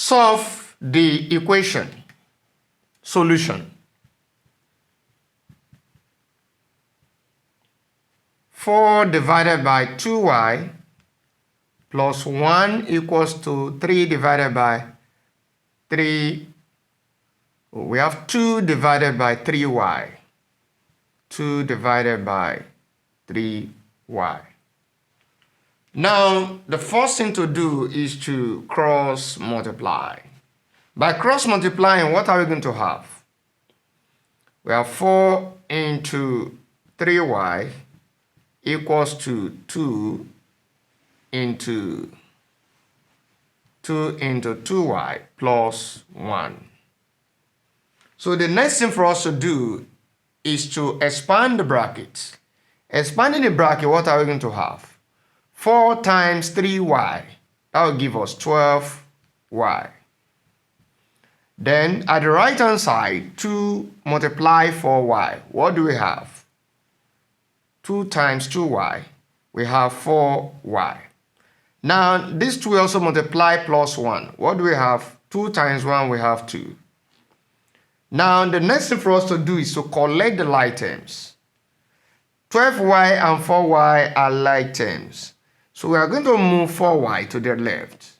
Solve the equation. Solution. 4 divided by 2y plus 1 equals to 3 divided by 3. We have 2 divided by 3y. 2 divided by 3y. Now, the first thing to do is to cross multiply. By cross multiplying, what are we going to have? We have 4 into 3y equals to 2 into 2y plus 1. So the next thing for us to do is to expand the bracket. Expanding the bracket, what are we going to have? 4 times 3y, that will give us 12y. Then at the right hand side, 2 multiply 4y. What do we have? 2 times 2y, we have 4y. Now, these two also multiply plus 1. What do we have? 2 times 1, we have 2. Now, the next thing for us to do is to collect the like terms. 12y and 4y are like terms. So we are going to move 4y to the left.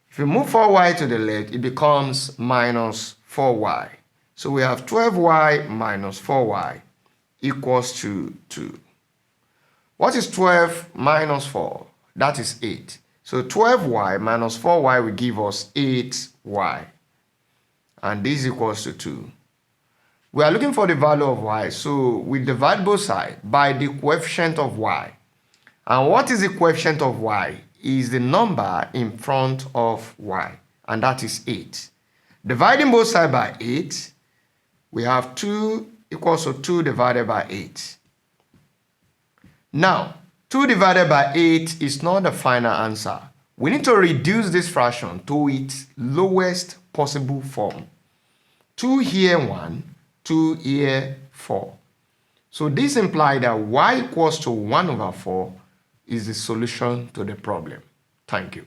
If you move 4y to the left, it becomes minus 4y. So we have 12y minus 4y equals to 2. What is 12 minus 4? That is 8. So 12y minus 4y will give us 8y. And this equals to 2. We are looking for the value of y, so we divide both sides by the coefficient of y. And what is the coefficient of y? Is the number in front of y, and that is 8. Dividing both sides by 8, we have 2 equals to 2 divided by 8. Now, 2 divided by 8 is not the final answer. We need to reduce this fraction to its lowest possible form. 2 here 1, 2 here 4. So this implies that y equals to 1 over 4 is the solution to the problem. Thank you.